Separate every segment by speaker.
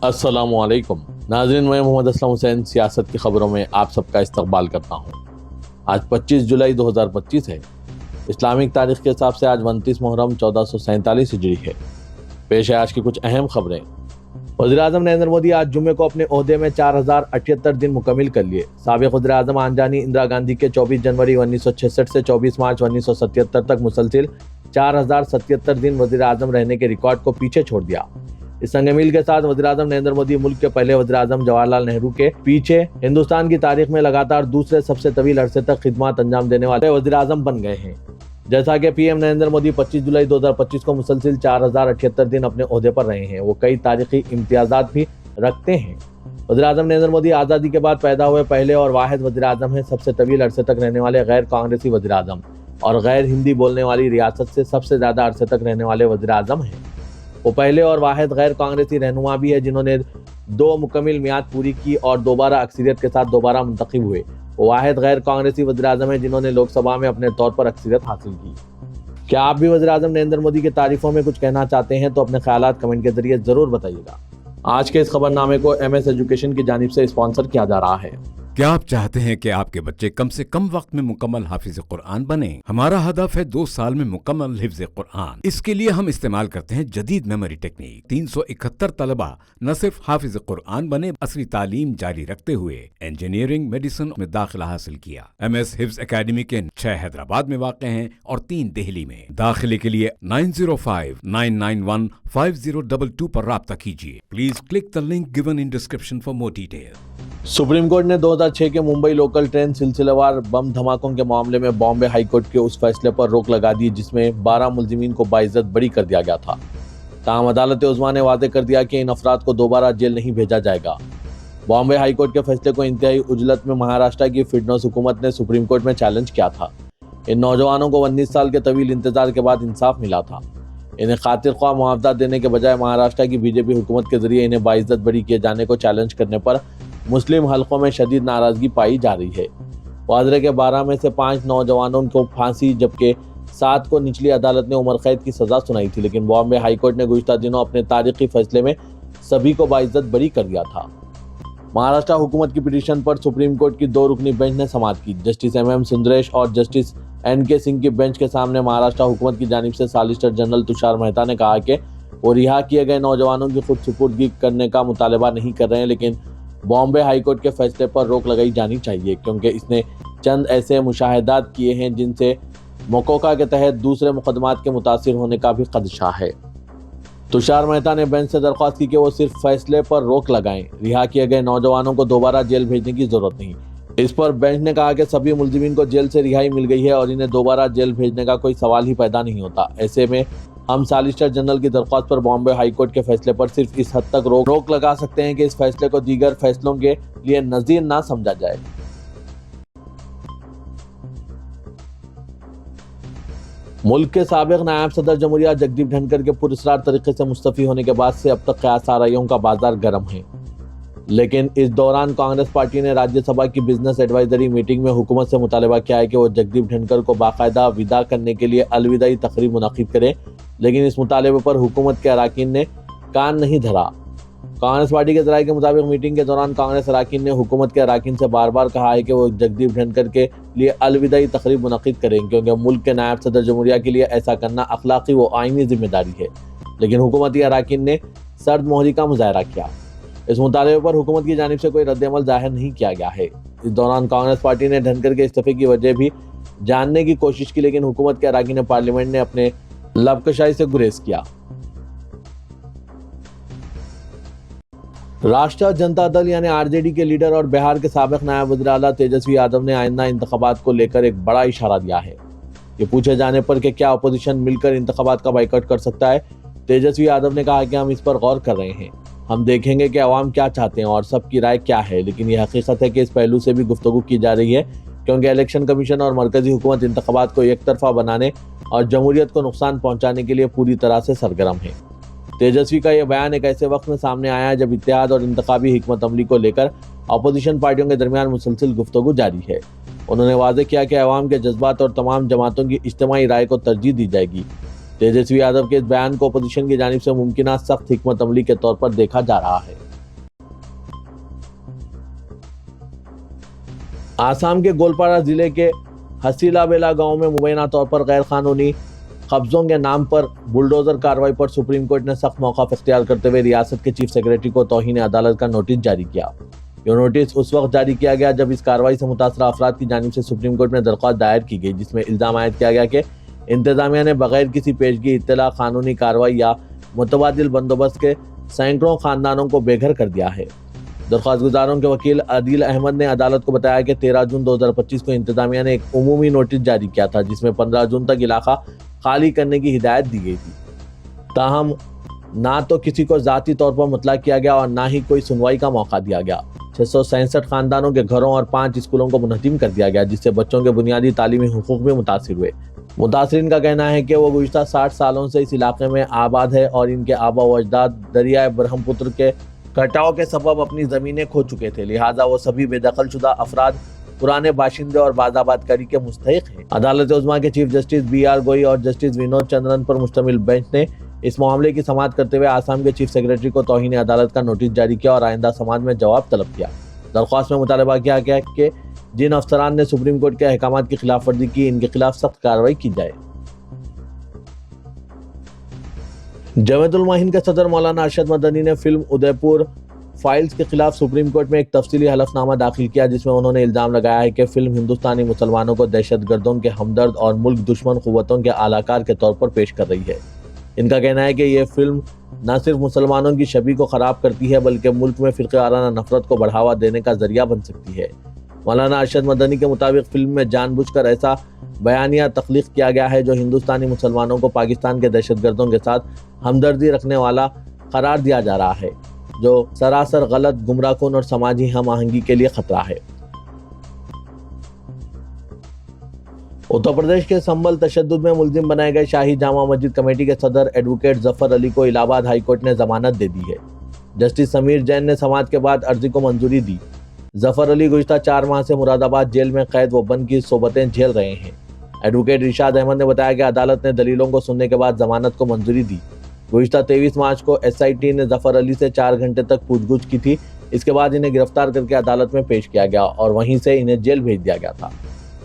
Speaker 1: अस्सलाम वालेकुम नाज़रीन, मैं मोहम्मद असलम हुसैन सियासत की खबरों में आप सबका इस्तकबाल करता हूँ। आज 25 जुलाई 2025 है। इस्लामिक तारीख के हिसाब से आज 29 मुहर्रम 1447 हिजरी है। पेश है आज की कुछ अहम खबरें। वज़ीर-ए-आज़म नरेंद्र मोदी आज जुम्मे को अपने ओहदे में 4078 दिन मुकम्मिल कर लिए। साबिक़ वज़ीर-ए-आज़म आंजानी इंदिरा गांधी के 24 जनवरी 1966 से 24 मार्च 1977 तक मुसलसिल 4077 दिन वज़ीर-ए-आज़म रहने के रिकॉर्ड को पीछे छोड़ दिया। इस संग-मील के साथ वज़ीर-ए-आज़म नरेंद्र मोदी मुल्क के पहले वज़ीर-ए-आज़म जवाहरलाल नेहरू के पीछे हिंदुस्तान की तारीख में लगातार दूसरे सबसे तवील अरसे तक खिदमत अंजाम देने वाले वज़ीर-ए-आज़म बन गए हैं। जैसा कि पीएम नरेंद्र मोदी 25 जुलाई 2025 को मुसलसिल 4078 दिन अपने ओहदे पर रहे हैं, वो कई तारीखी इम्तियाज़ात भी रखते हैं। वज़ीर-ए-आज़म नरेंद्र मोदी आज़ादी के बाद पैदा हुए पहले और वाहिद वज़ीर-ए-आज़म हैं। सबसे तवील अरसे तक रहने वाले गैर कांग्रेसी वज़ीर-ए-आज़म और गैर हिंदी बोलने वाली रियासत से सबसे ज़्यादा अरसे तक रहने वाले वज़ीर-ए-आज़म हैं। वो पहले और वाहिद गैर कांग्रेसी रहनुमा भी है जिन्होंने 2 मुकम्मिल मियाद पूरी की और दोबारा अक्सरियत के साथ दोबारा मुंतखब हुए। वो वाहिद गैर कांग्रेसी वज़ीर-ए-आज़म है जिन्होंने लोकसभा में अपने तौर पर अक्सरियत हासिल की। क्या आप भी वज़ीर-ए-आज़म नरेंद्र मोदी की तारीफों में कुछ कहना चाहते हैं तो अपने ख्यालात कमेंट के जरिए जरूर बताइएगा। आज के इस खबरनामे को MS एजुकेशन की जानिब से स्पॉन्सर किया जा रहा है।
Speaker 2: क्या आप चाहते हैं कि आपके बच्चे कम से कम वक्त में मुकम्मल हाफिज कुरान बने? हमारा हदफ है 2 साल में मुकम्मल हिफ्ज कुरान। इसके लिए हम इस्तेमाल करते हैं जदीद मेमोरी टेक्निक। 371 तलबा न सिर्फ हाफिज कुरान बने, असली तालीम जारी रखते हुए इंजीनियरिंग मेडिसिन में दाखिला हासिल किया। MS हिफ्ज एकेडमी के 6 हैदराबाद में वाक़ हैं और 3 दिल्ली में। दाखिले के लिए 9059915022 पर राब्ता कीजिए। Please click the link given in description for more detail.
Speaker 1: Supreme court ने 2006 के मुंबई लोकल ट्रेन सिलसिलेवार बम धमाकों के मामले में बॉम्बे हाई कोर्ट के उस फैसले पर रोक लगा दी जिसमें 12 मुलजिमीन को बाइज्जत बरी कर दिया गया था। ताहम अदालत उज़्मा ने वाज़ेह कर दिया कि इन अफराद को दोबारा जेल नहीं भेजा जाएगा। बॉम्बे हाई कोर्ट के फैसले को इंतहाई उजलत में महाराष्ट्र की फिडनोस हुकूमत ने सुप्रीम कोर्ट में चैलेंज किया था। इन नौजवानों को 19 साल के तवील इंतजार के बाद इंसाफ मिला था। इन्हें खातिर ख्वाह मुआवजा देने के बजाय महाराष्ट्र की बीजेपी हुकूमत के जरिए इन्हें बाइज्जत बरी किए जाने को चैलेंज करने पर मुस्लिम हलकों में शदीद नाराजगी पाई जा रही है। वाज़ेह के 12 में से 5 नौजवानों को फांसी जबकि 7 को निचली अदालत ने उम्र कैद की सजा सुनाई थी, लेकिन बॉम्बे हाई कोर्ट ने गुज़िश्ता दिनों अपने तारीखी फैसले में सभी को बाइज्जत बरी कर दिया था। महाराष्ट्र हुकूमत की पिटीशन पर सुप्रीम कोर्ट की 2 रुकनी बेंच ने समाअत की। जस्टिस MM सुंदरेश और जस्टिस NK सिंह की बेंच के सामने महाराष्ट्र हुकूमत की जानिब से सॉलिसिटर जनरल तुषार मेहता ने कहा कि वो रिहा किए गए नौजवानों की खुद सुपुर्दगी करने का मुतालबा नहीं कर रहे हैं, लेकिन बॉम्बे हाई कोर्ट के फैसले पर रोक लगाई जानी चाहिए क्योंकि इसने चंद ऐसे मुशाहिदात किए हैं जिनसे मकोका के तहत दूसरे मुकदमात के मुतासिर होने का भी खदशा है। तुषार मेहता ने बेंच से दरख्वास्त की कि वो सिर्फ फैसले पर रोक लगाएं, रिहा किए गए नौजवानों को दोबारा जेल भेजने की जरूरत नहीं। इस पर बेंच ने कहा कि सभी मुलजिमीन को जेल से रिहाई मिल गई है और इन्हें दोबारा जेल भेजने का कोई सवाल ही पैदा नहीं होता। ऐसे में हम सॉलिसिटर जनरल की दरख्वास्त पर बॉम्बे हाई कोर्ट के फैसले पर सिर्फ इस हद तक रोक लगा सकते हैं कि इस फैसले को दीगर फैसलों के लिए नज़ीर ना समझा जाए। मुल्क के साबिक नायब सदर जमहूरिया जगदीप धनखड़ के पुरस्कार तरीके से मुस्तफी होने के बाद से अब तक क़यास-आराइयों का बाजार गर्म है, लेकिन इस दौरान कांग्रेस पार्टी ने राज्यसभा की बिजनेस एडवाइजरी मीटिंग में हुकूमत से मुतालबा किया है कि वो जगदीप धनखड़ को बाकायदा विदा करने के लिए अलविदाई तकरीब मुनक़िद करे, लेकिन इस मुतालबे पर हुकूमत के अराकीन ने कान नहीं धरा। कांग्रेस पार्टी के ज़राए के मुताबिक मीटिंग के दौरान कांग्रेस अराकीन ने हुकूमत के अराकीन से बार बार कहा है कि वो जगदीप धनखड़ के लिए अलविदाई तकरीब मुनक़िद करें क्योंकि मुल्क के नायब सदर जमहूरिया के लिए ऐसा करना अखलाकी व आइनी जिम्मेदारी है, लेकिन हुकूमती अराकीन ने सर्द मोहरी का मुजाहरा किया। इस मुतालबे पर हुकूमत की जानिब से कोई रद्द-ए-अमल ज़ाहिर नहीं किया गया है। इस दौरान कांग्रेस पार्टी ने धनखड़ के इस्तीफे की वजह भी जानने की कोशिश की, लेकिन हुकूमत के अराकीन पार्लियामेंट ने अपने लबकशाई से गुरेज किया। राष्ट्रीय जनता दल यानी RJD के लीडर और बिहार के साबिक नायब वज़ीर आला तेजस्वी यादव ने आइंदा इंतखाबात को लेकर एक बड़ा इशारा दिया है। ये पूछे जाने पर कि क्या अपोजिशन मिलकर इंतखाबात का बाइकआउट कर सकता है, तेजस्वी यादव ने कहा कि हम इस पर गौर कर रहे हैं। हम देखेंगे कि अवाम क्या चाहते हैं और सबकी राय क्या है, लेकिन यह हकीकत है कि इस पहलू से भी गुफ्तगू की जा रही है क्योंकि इलेक्शन कमीशन और मरकजी हुकूमत इंतखाबात को एक तरफा बनाने और जमहूरियत को नुकसान पहुंचाने के लिए पूरी तरह से सरगर्म है। तेजस्वी का यह बयान एक ऐसे वक्त में सामने आया है जब इत्तेहाद और इंतखाबी हिकमत अमली को लेकर अपोजिशन पार्टियों के दरमियान मुसलसिल गुफ्तगू जारी है। उन्होंने वाज़ेह किया कि अवाम के जज्बात और तमाम जमातों की इज्तिमाई राय को तरजीह दी जाएगी। तेजस्वी यादव के इस बयान को अपोजिशन की जानिब से मुमकिन सख्त हिकमत अमली के तौर पर देखा जा रहा है। आसाम के गोलपाड़ा जिले के हसीला बेला गांव में मुबैना तौर पर गैर कानूनी कब्जों के नाम पर बुलडोजर कार्रवाई पर सुप्रीम कोर्ट ने सख्त मौक़िफ़ इख्तियार करते हुए रियासत के चीफ सेक्रेटरी को तौहीन अदालत का नोटिस जारी किया। यह नोटिस उस वक्त जारी किया गया जब इस कार्रवाई से मुतासरा अफराद की जानिब से सुप्रीम कोर्ट में दरख्वास्त दायर की गई, जिसमें इल्ज़ाम आयद किया गया कि इंतजामिया ने बगैर किसी पेशगी इत्तला कानूनी कार्रवाई या मुतबादिल बंदोबस्त के सैकड़ों खानदानों को बेघर कर दिया है। दरख्वास्त गुजारों के वकील आदिल अहमद ने अदालत को बताया कि 13 जून 2025 को इंतजामिया ने एक उमूमी नोटिस जारी किया था, जिसमें 15 जून तक इलाका खाली करने की हिदायत दी गई थी। ताहम ना तो किसी को ज़ाती तौर पर मुतला किया गया और ना ही कोई सुनवाई का मौका दिया गया। 667 खानदानों के घरों और 5 स्कूलों को मुनहतिम कर दिया गया, जिससे बच्चों के बुनियादी तालीमी हुकूक भी मुतासिर हुए। मुतासरीन का कहना है कि वो गुज़िश्ता 60 सालों से इस इलाके में आबाद है और इनके आबा व अजदाद दरियाए ब्रह्मपुत्र के कटाव के सबब अपनी ज़मीनें खो चुके थे, लिहाजा वो सभी बेदखल शुदा अफराद पुराने बाशिंदे और बाज़ाबादकारी के मुस्तहिक हैं। अदालत उज़्मा के चीफ जस्टिस BR गोई और जस्टिस विनोद चंद्रन पर मुश्तमिल बेंच ने इस मामले की समाअत करते हुए आसाम के चीफ सेक्रेटरी को तौहीन अदालत का नोटिस जारी किया और आइंदा समाअत में जवाब तलब किया। दरख्वास्त में मुतालबा किया गया कि जिन अफसरान ने सुप्रीम कोर्ट के अहकामात की खिलाफ वर्जी की, इनके खिलाफ सख्त कार्रवाई की जाए। जमीयतुल उलमा के सदर मौलाना अरशद मदनी ने फिल्म उदयपुर फाइल्स के खिलाफ सुप्रीम कोर्ट में एक तफसीली हलफनामा दाखिल किया, जिसमें उन्होंने इल्ज़ाम लगाया है कि फिल्म हिंदुस्तानी मुसलमानों को दहशतगर्दों के हमदर्द और मुल्क दुश्मन क़ुव्वतों के आलाकार के तौर पर पेश कर रही है। इनका कहना है कि यह फिल्म न सिर्फ मुसलमानों की छवि को ख़राब करती है बल्कि मुल्क में फ़िरक़ावाराना नफरत को बढ़ावा देने का ज़रिया बन सकती है। मौलाना अरशद मदनी के मुताबिक फिल्म में जानबूझकर ऐसा बयानिया तख्लीक किया गया है जो हिंदुस्तानी मुसलमानों को पाकिस्तान के दहशतगर्दों के साथ हमदर्दी रखने वाला करार दिया जा रहा है, जो सरासर गलत, गुमराहकुन और समाजी हम आहंगी के लिए खतरा है। उत्तर प्रदेश के संभल तशद्दुद में मुलजिम बनाए गए शाही जामा मस्जिद कमेटी के सदर एडवोकेट जफर अली को इलाहाबाद हाई कोर्ट ने जमानत दे दी है। जस्टिस समीर जैन ने समाअत के बाद अर्जी को मंजूरी दी। जफर अली गुज़िश्ता 4 माह से मुरादाबाद जेल में कैद व बंद की सोबतें झेल रहे हैं। एडवोकेट इरशाद अहमद ने बताया कि अदालत ने दलीलों को सुनने के बाद जमानत को मंजूरी दी। गुज़िश्ता 23 मार्च को SIT ने जफर अली से 4 घंटे तक पूछगछ की थी। इसके बाद इन्हें गिरफ्तार करके अदालत में पेश किया गया और वहीं से इन्हें जेल भेज दिया गया था।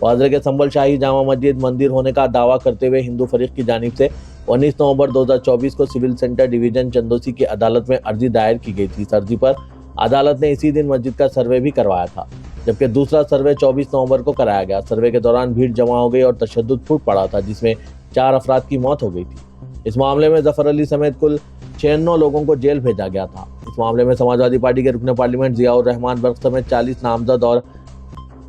Speaker 1: वाज़ेह के संभल शाही जामा मस्जिद मंदिर होने का दावा करते हुए हिंदू फरीक की जानिब से 19 नवंबर 2024 को सिविल सेंटर डिवीजन चंदोसी की अदालत में अर्जी दायर की गई थी। इस अर्जी पर अदालत ने इसी दिन मस्जिद का सर्वे भी करवाया था, जबकि दूसरा सर्वे 24 नवंबर को कराया गया। सर्वे के दौरान भीड़ जमा हो गई और तशद्दुद फूट पड़ा था, जिसमें 4 अफराद की मौत हो गई थी। इस मामले में जफर अली समेत कुल 96 लोगों को जेल भेजा गया था। इस मामले में समाजवादी पार्टी के रुकने पार्लियामेंट ज़ियाउर रहमान बर्क समेत 40 नामजद और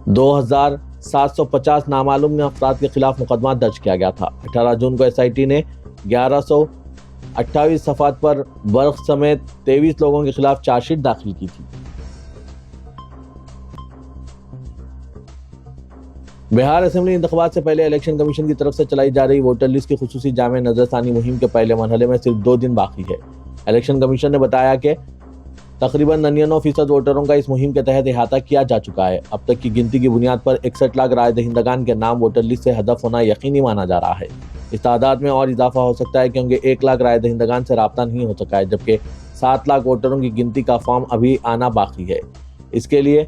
Speaker 1: 2750 नामालूम अफराद के खिलाफ मुकदमा दर्ज किया गया था। 18 जून को SIT ने 1128 सफ़ात पर बर्क समेत 23 लोगों के खिलाफ चार्जशीट दाखिल की थी। बिहार असेंबली इंतखाबात से पहले इलेक्शन कमीशन की तरफ से चलाई जा रही वोटर लिस्ट की खुसूसी जामे नजरसानी मुहिम के पहले मरहले में सिर्फ 2 दिन बाकी है। इलेक्शन कमीशन ने बताया कि तकरीबन 99% वोटरों का इस मुहिम के तहत अहाता किया जा चुका है। अब तक की गिनती की बुनियाद पर 61 लाख राय दहिंदगान के नाम वोटर लिस्ट से हदफ होना यकीनी माना जा रहा है। इस तादाद में और इजाफा हो सकता है क्योंकि 1 लाख राय दहिंदगान से राब्ता नहीं हो सका है, जबकि 7 लाख वोटरों की गिनती का फॉर्म अभी आना बाकी है। इसके लिए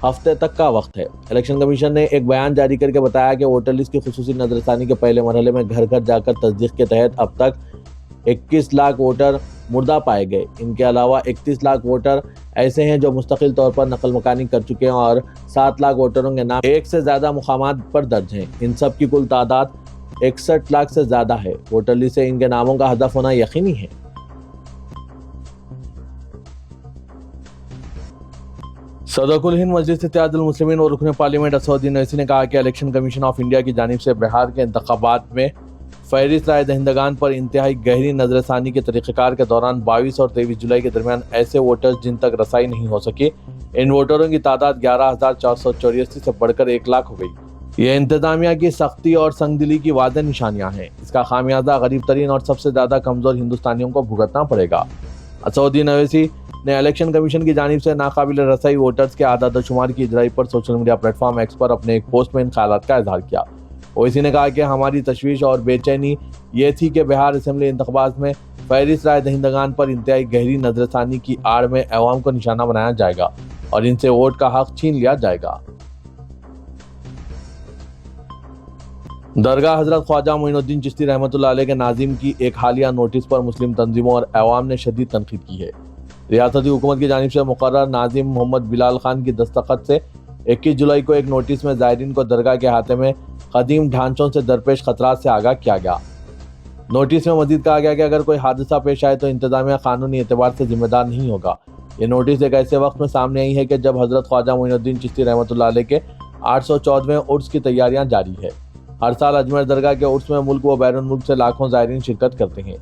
Speaker 1: हफ्ते तक का वक्त है। इलेक्शन कमीशन ने एक बयान जारी करके बताया कि वोटर लिस्ट की खुसूसी नजरसानी के पहले मरहले में घर घर जाकर तस्दीक के तहत अब तक 21 लाख वोटर मुर्दा पाए गए। इनके अलावा 31 लाख वोटर ऐसे हैं जो मुस्तकिल तौर पर नकल मकानी कर चुके हैं और 7 लाख वोटरों के नाम 1 से ज़्यादा मुकामात पर दर्ज हैं। इन सब की कुल तादाद 61 लाख से ज़्यादा है। वोटर लिस्ट से इनके नामों का हदफ होना यकीनी है। सदर हिंद मजलिस इत्तेहादुल मुस्लिमीन और रुकने पार्लियामेंट असदुद्दीन ओवैसी ने कहा कि इलेक्शन कमीशन ऑफ इंडिया की जानिब से बिहार के इंतखाबात में फहरिस्त राय दहिंदगान पर इंतहाई गहरी नजरसानी के तरीक़ेकार के दौरान 22 और 23 जुलाई के दरमियान ऐसे वोटर्स जिन तक रसाई नहीं हो सकी, इन वोटरों की तादाद 11,484 से बढ़कर 1 लाख हो गई। यह इंतजामिया की सख्ती और संगदिली की वाज़ेह निशानियाँ हैं। इसका खामियाजा गरीब तरीन और सबसे ज़्यादा कमज़ोर हिंदुस्तानियों को भुगतना पड़ेगा। असदुद्दीन ओवैसी ने इलेक्शन कमीशन की जानिब से नाकाबिल रसाई वोटर्स के आदाद शुमार की इजराई पर सोशल मीडिया प्लेटफॉर्म एक्स पर अपने एक पोस्ट में इन ख्यालात का इजहार किया। ओवैसी ने कहा कि हमारी तशवीश और बेचैनी ये थी कि बिहार असेंबली इंतखाबात में फहरिस्त राय दहिंदगान पर इंतहाई गहरी नजरसानी की आड़ में अवाम को निशाना बनाया जाएगा और इनसे वोट का हक छीन लिया जाएगा। درگاہ حضرت خواجہ معین الدین چشتی رحمۃ اللہ علیہ کے ناظم کی ایک حالیہ نوٹس پر مسلم تنظیموں اور عوام نے شدید تنقید کی ہے۔ ریاستی حکومت کی جانب سے مقرر ناظم محمد بلال خان کی دستخط سے 21 جولائی کو ایک نوٹس میں زائرین کو درگاہ کے احاطے میں قدیم ڈھانچوں سے درپیش خطرات سے آگاہ کیا گیا۔ نوٹس میں مزید کہا گیا کہ اگر کوئی حادثہ پیش آئے تو انتظامیہ قانونی اعتبار سے ذمہ دار نہیں ہوگا۔ یہ نوٹس ایک ایسے وقت میں سامنے آئی ہے کہ جب حضرت خواجہ معین الدین چشتی رحمۃ اللہ علیہ کے 814ویں عرس کی تیاریاں جاری ہے۔ ہر سال اجمیر درگاہ کے عرس میں ملک و بیرون ملک سے لاکھوں زائرین شرکت کرتے ہیں۔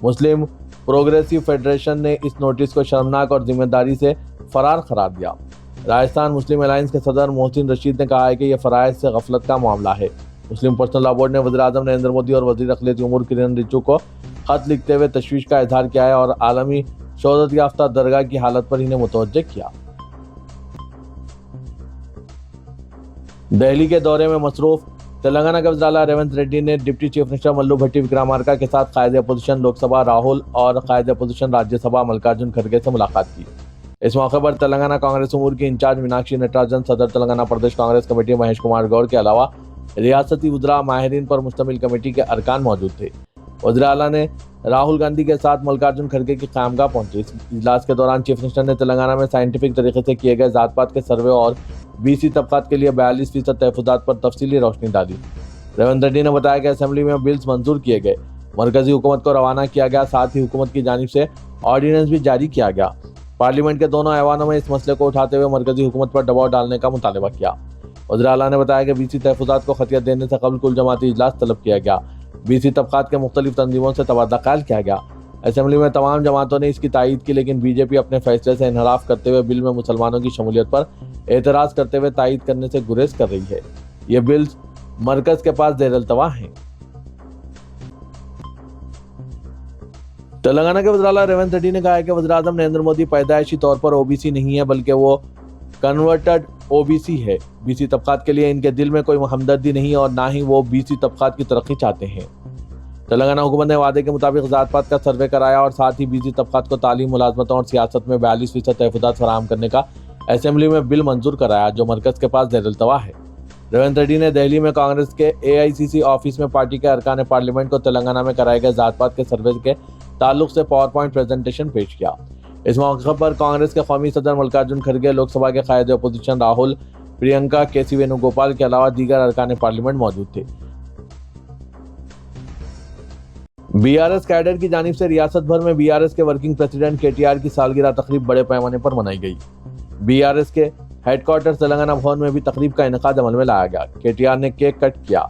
Speaker 1: مسلم پروگریسو فیڈریشن نے اس نوٹس کو شرمناک اور ذمہ داری سے فرار قرار دیا۔ راجستھان مسلم الائنس کے صدر محسن رشید نے کہا ہے کہ یہ فرائض سے غفلت کا معاملہ ہے۔ مسلم پرسنل لاء بورڈ نے وزیر اعظم نریندر مودی اور وزیر اقلیتی امور کرن رجیجو کو خط لکھتے ہوئے تشویش کا اظہار کیا ہے اور عالمی شہرت یافتہ درگاہ کی حالت پر انہیں متوجہ کیا۔ دہلی کے دورے میں مصروف تلنگانہ کے وزیر اعلیٰ ریونت ریڈی نے ڈپٹی چیف منسٹر ملو بھٹی وکرامارکا کے ساتھ قائد اپوزیشن لوک سبھا راہل اور قائد اپوزیشن راجیہ سبھا ملکارجن کھڑگے سے ملاقات کی۔ اس موقع پر تلنگانہ کانگریس امور کی انچارج میناکشی نٹراجن، صدر تلنگانہ پردیش کانگریس کمیٹی مہیش کمار گوڑ کے علاوہ ریاستی وزراء، ماہرین پر مشتمل کمیٹی کے ارکان موجود تھے۔ وزیر اعلیٰ نے راہل گاندھی کے ساتھ ملکارجن کھڑگے کی قیامگاہ پہنچے۔ اس اجلاس کے دوران چیف منسٹر نے تلنگانہ میں سائنٹیفک طریقے سے کیے گئے ذات پات کے سروے اور BC طبقات کے لیے 42% تحفظات پر تفصیلی روشنی ڈالی۔ ریونت ریڈی نے بتایا کہ اسمبلی میں بلز منظور کیے گئے، مرکزی حکومت کو روانہ کیا گیا، ساتھ ہی حکومت کی جانب سے آرڈیننس بھی جاری کیا گیا۔ پارلیمنٹ کے دونوں ایوانوں میں اس مسئلے کو اٹھاتے ہوئے مرکزی حکومت پر دباؤ ڈالنے کا مطالبہ کیا۔ وزیر اعلیٰ نے بتایا کہ BC تحفظات کو خطیت دینے سے قبل کل جماعتی اجلاس طلب کیا گیا۔ BC طبقات کے مختلف تنظیموں سے تبادلہ خیال کیا گیا۔ اسمبلی میں تمام جماعتوں نے اس کی تائید کی، لیکن BJP اپنے فیصلے سے انحراف کرتے ہوئے بل میں مسلمانوں کی شمولیت پر اعتراض کرتے ہوئے تائید کرنے سے گریز کر رہی ہے۔ یہ بلز مرکز کے پاس زیر التوا ہیں۔ تلنگانہ کے وزیر اعلیٰ ریونت ریڈی نے کہا ہے کہ وزیر اعظم نریندر مودی پیدائشی طور پر OBC نہیں ہے بلکہ وہ کنورٹڈ OBC ہے۔ BC طبقات کے لیے ان کے دل میں کوئی ہمدردی نہیں اور نہ ہی وہ BC طبقات کی ترقی چاہتے ہیں۔ تلنگانہ حکومت نے وعدے کے مطابق ذات پات کا سروے کرایا اور ساتھ ہی BC طبقات کو تعلیم، ملازمتوں اور سیاست میں 42% تحفظات فراہم کرنے کا اسمبلی میں بل منظور کرایا جو مرکز کے پاس زیر التوا ہے۔ ریونت ریڈی نے دہلی میں کانگریس کے AICC آفس میں پارٹی کے ارکان پارلیمنٹ کو تلنگانہ میں کرائے گئے ذات پات کے سروے کے تعلق سے پاور پوائنٹ پریزنٹیشن پیش کیا۔ اس موقع پر کانگریس کے قومی صدر ملکارجن کھڑگے، لوک سبھا کے قائد اپوزیشن راہل، پرینکا، KC وینوگوپال کے علاوہ دیگر ارکان پارلیمنٹ موجود تھے۔ BRS کیڈر کی جانب سے ریاست بھر میں BRS کے ورکنگ پریزیڈنٹ KTR کی سالگرہ تقریب بڑے پیمانے پر منائی گئی۔ BRS کے ہیڈ کوارٹر تلنگانہ بھون میں بھی تقریب کا انعقاد عمل میں لایا گیا۔ KTR نے کیک کٹ کیا۔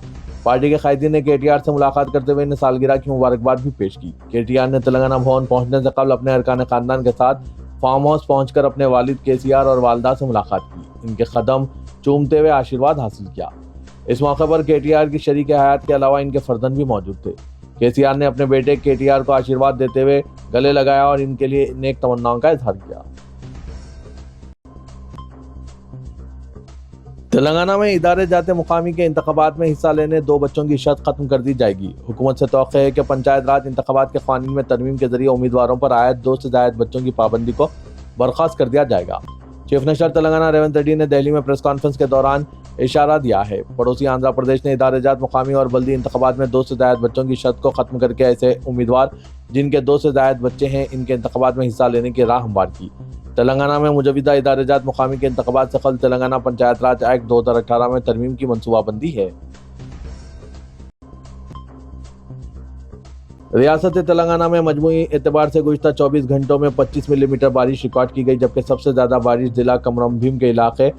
Speaker 1: پارٹی کے قائدین نے KTR سے ملاقات کرتے ہوئے انہیں سالگرہ کی مبارکباد بھی پیش کی۔ KTR نے تلنگانہ بھون پہنچنے سے قبل اپنے ارکان خاندان کے ساتھ فارم ہاؤس پہنچ کر اپنے والد KCR اور والدہ سے ملاقات کی، ان کے قدم چومتے ہوئے آشیرواد حاصل کیا۔ اس موقع پر KTR کی شریک حیات کے علاوہ ان کے فرزند بھی موجود تھے۔ KCR نے اپنے بیٹے KTR کو آشیرواد دیتے ہوئے گلے لگایا اور ان کے لیے نیک تمناؤں کا اظہار کیا۔ تلنگانہ میں ادارے جاتے مقامی کے انتخابات میں حصہ لینے 2 بچوں کی شرط ختم کر دی جائے گی۔ حکومت سے توقع ہے کہ پنچایت راج انتخابات کے قوانین میں ترمیم کے ذریعے امیدواروں پر عائد 2 سے زائد بچوں کی پابندی کو برخاست کر دیا جائے گا۔ چیف منسٹر تلنگانہ ریونت ریڈی نے دہلی میں پریس کانفرنس کے دوران اشارہ دیا ہے۔ پڑوسی آندھرا پردیش نے ادارے جات مقامی اور بلدی انتخابات میں 2 سے زائد بچوں کی شرط کو ختم کر کے ایسے امیدوار جن کے 2 سے زائد بچے ہیں ان کے انتخابات میں حصہ لینے کی راہ ہموار کی۔ تلنگانہ میں مجوزہ ادارے جات مقامی کے انتخابات سے قبل تلنگانہ پنچایت راج ایکٹ 2018 میں ترمیم کی منصوبہ بندی ہے۔ ریاست تلنگانہ میں مجموعی اعتبار سے گزشتہ 24 گھنٹوں میں 25 ملی میٹر بارش ریکارڈ کی گئی، جبکہ سب سے زیادہ بارش ضلع کمرم بھیم کے علاقے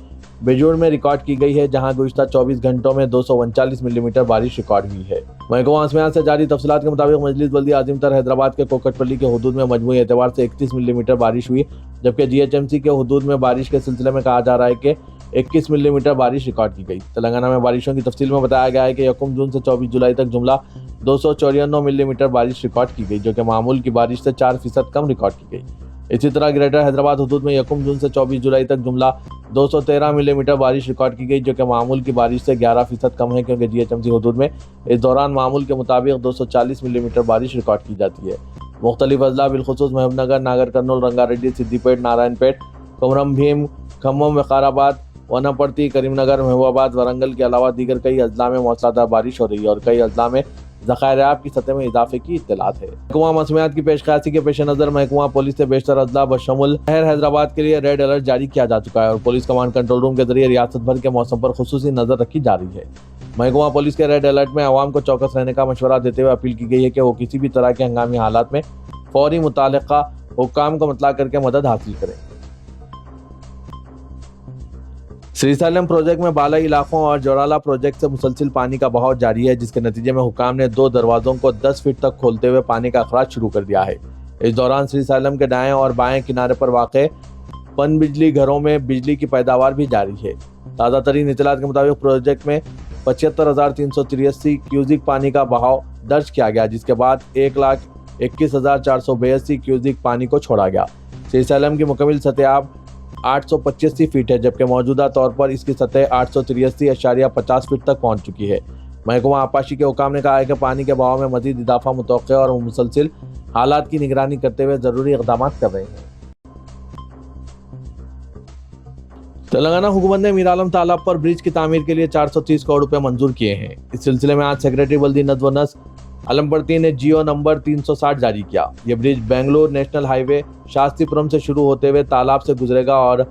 Speaker 1: بیجوڑ میں ریکارڈ کی گئی ہے، جہاں گزشتہ 24 گھنٹوں میں 239 ملی میٹر بارش ریکارڈ ہوئی ہے۔ محکمہ موسمیات سے جاری تفصیلات کے مطابق مجلس بلدیہ عظیم تر حیدرآباد کے کوکٹ پلی کے حدود میں مجموعی اعتبار سے 31 ملی میٹر بارش ہوئی، جبکہ GHMC کے حدود میں بارش کے سلسلے میں کہا جا رہا ہے کہ 21 ملی میٹر بارش ریکارڈ کی گئی۔ تلنگانہ میں بارشوں کی تفصیل میں بتایا گیا ہے کہ 1 جون سے 24 جولائی تک جملہ 294 ملی میٹر بارش ریکارڈ کی گئی، جو کہ معمول کی بارش سے 4% کم ریکارڈ کی گئی۔ اسی طرح گریٹر حیدرآباد حدود میں 1 جون سے 24 جولائی تک جملہ 213 ملی میٹر بارش ریکارڈ کی گئی، جو کہ معمول کی بارش سے 11% کم ہے، کیونکہ GHMC حدود میں اس دوران معمول کے مطابق 240 ملی میٹر بارش ریکارڈ کی جاتی ہے۔ مختلف اضلاع بالخصوص محبوب نگر، ناگر کرنول، رنگا ریڈی، سدی پیٹ، نارائن پیٹ، کمرم بھیم، کھمم، وقار آباد، वनापट्टी, करीमनगर, महबूबाबाद, वरंगल के अलावा दीगर कई अजला में मौसलाधार बारिश हो रही है और कई अजला में ज़खायर-ए-आब की सतह में इजाफे की इत्तलात है। महकमा मौसमियात की पेशकशी के पेश नज़र महकमा पुलिस से बेशतर अजला बशमुल शहर हैदराबाद के लिए रेड अलर्ट जारी किया जा चुका है और पुलिस कमांड कंट्रोल रूम के जरिए रियासत भर के मौसम पर खुसूसी नजर रखी जा रही है। महकमा पुलिस के रेड अलर्ट में आवाम को चौकस रहने का मशवरा देते हुए अपील की गई है कि वो किसी भी तरह के हंगामी हालात में फौरी मुतालिका हुक्काम को मतला करके मदद हासिल करें। श्रीशैलम प्रोजेक्ट में बालाई इलाकों और जोराला प्रोजेक्ट से मुसलसिल पानी का बहाव जारी है, जिसके नतीजे में हुक्काम ने 2 दरवाजों को 10 फीट तक खोलते हुए पानी का अखराज शुरू कर दिया है। इस दौरान श्रीशैलम के दाएं और बाएं किनारे पर वाक़े पन बिजली घरों में बिजली की पैदावार भी जारी है। ताज़ा तरीन इत्तलात के मुताबिक प्रोजेक्ट में 75,383 क्यूजिक पानी का बहाव दर्ज किया गया, जिसके बाद 1,21,482 क्यूजिक पानी को छोड़ा गया। श्रीशैलम की मुकम्मल सतह 885 फीट है, जबकि मौजूदा तौर पर इसकी सतह 883.50 फीट तक पहुंच चुकी है। महकमा आबपाशी के हुकाम ने कहा है कि पानी के बहाव में मजीद इजाफा मुतवक्किल और मुसलसिल हालात की निगरानी करते हुए जरूरी इक़दाम कर रहे हैं। तेलंगाना हुकूमत ने मीर आलम तालाब पर ब्रिज की तामीर के लिए 430 करोड़ रुपए मंजूर किए हैं। इस सिलसिले में आज सेक्रेटरी बल्दी नज़्म व नस्र आलमपर्ती ने जियो नंबर 360 जारी किया। यह bridge Bengaluru national highway Shastripuram से शुरू होते हुए तालाब से गुजरेगा और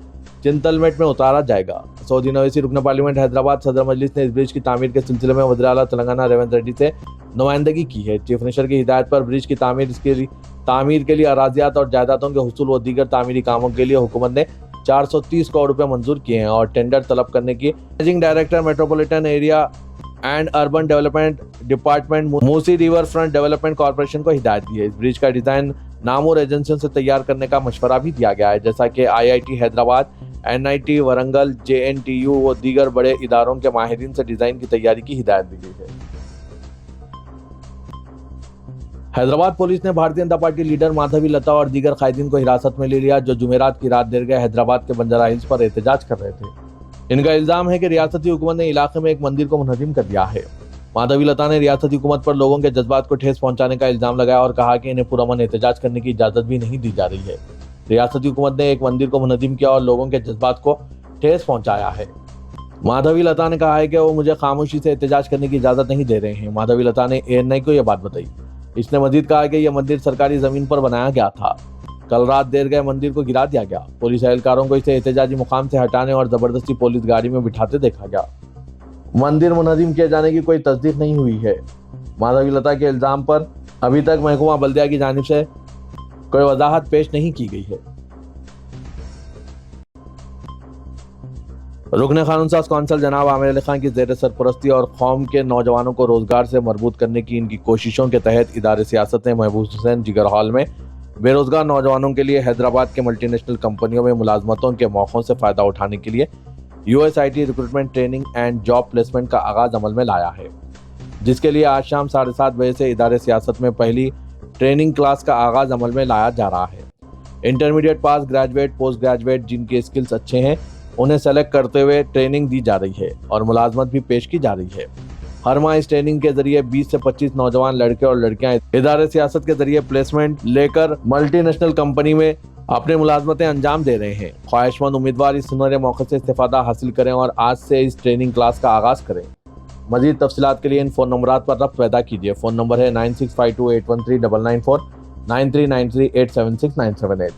Speaker 1: चिंतलमेट में उतारा जाएगा। सऊदी नवेसी रुकन पार्लियामेंट हैदराबाद सदर मजलिस ने इस ब्रिज की तामीर के सिलसिले में वज़ीर आला तेलंगाना रेवंत रेड्डी से नुमाइंदगी की है। चीफ मिनिस्टर की हिदायत पर ब्रिज की तामीर के लिए अराजियात और जायदादों के हुसूल व दीगर तामीरी कामों के लिए हुकूमत ने 430 करोड़ रुपए मंजूर किए हैं और टेंडर तलब करने की managing director metropolitan area and urban development department Musi river front development corporation को हिदायत दी है। इस ब्रिज का डिजाइन नामूर एजेंसियों से तैयार करने का मशवरा भी दिया गया है, जैसा कि IIT Hyderabad, NIT Warangal, JNTU व दीगर बड़े इदारों के माहिरीन से डिजाइन की तैयारी की हिदायत दी गई है। हैदराबाद पुलिस ने भारतीय जनता पार्टी लीडर माधवी लता और दीगर कायदीन को हिरासत में ले लिया, जो जुमेरात की रात देर गए हैदराबाद के बंजारा हिल्स पर एहतजाज कर रहे थे। इनका इल्जाम है कि रियासती हुकूमत ने इलाके में एक मंदिर को मुनहदिम कर दिया है। माधवी लता ने रियासती हुकूमत पर लोगों के जज्बात को ठेस पहुंचाने का इल्जाम लगाया और कहा कि इन्हें पुरअमन एहतजाज करने की इजाजत भी नहीं दी जा रही है। रियासती हुकूमत ने एक मंदिर को मुनहदिम किया और लोगों के जज्बात को ठेस पहुंचाया है। माधवी लता ने कहा है कि वो मुझे खामोशी से एहतजाज करने की इजाजत नहीं दे रहे हैं। माधवी लता ने ANI को यह बात बताई। इसने मजीद कहा कि यह मंदिर सरकारी जमीन पर बनाया गया था। कल रात देर गए मंदिर को गिरा दिया गया। पुलिस एहलकारों को इसे एहतजाजी मुकाम से हटाने और जबरदस्ती पुलिस गाड़ी में बिठाते देखा गया। मंदिर मुनहदिम किए जाने की कोई तस्दीक नहीं हुई है। माधवी लता के इल्जाम पर अभी तक महकमा बल्दिया की जानिब से कोई वजाहत पेश नहीं की गई है। रुकन कानून साज कौंसल जनाब आमिर अली खान की ज़ेर सरपरस्ती और कौम के नौजवानों को रोजगार से मरबूत करने की इनकी कोशिशों के तहत इदारे सियासत ने महबूब हुसैन जिगर हॉल में बेरोजगार नौजवानों के लिए हैदराबाद के मल्टीनेशनल कंपनियों में मुलाजमतों के मौक़ों से फ़ायदा उठाने के लिए USIT recruitment training and job placement का आगाज़ अमल में लाया है, जिसके लिए आज शाम 7:30 बजे से इदारे सियासत में पहली ट्रेनिंग क्लास का आगाज़ अमल में लाया जा रहा है। Intermediate pass, graduate, post graduate जिनके स्किल्स अच्छे हैं उन्हें सेलेक्ट करते हुए ट्रेनिंग दी जा रही है और मुलाजमत भी पेश की जा रही है। हर माह इस ट्रेनिंग के जरिए 20 से 25 नौजवान लड़के और लड़कियां इदारे सियासत के जरिए प्लेसमेंट लेकर मल्टीनेशनल कंपनी में अपने मुलाजमतें अंजाम दे रहे हैं। ख्वाहिशमंद उम्मीदवार इस सुनहरे मौके से इस्तेफादा हासिल करें और आज से इस ट्रेनिंग क्लास का आगाज करें। मजीद तफसीलात के लिए इन फ़ोन नंबरात पर रब्त पैदा कीजिए। फ़ोन नंबर है 9652813994, 9393876978।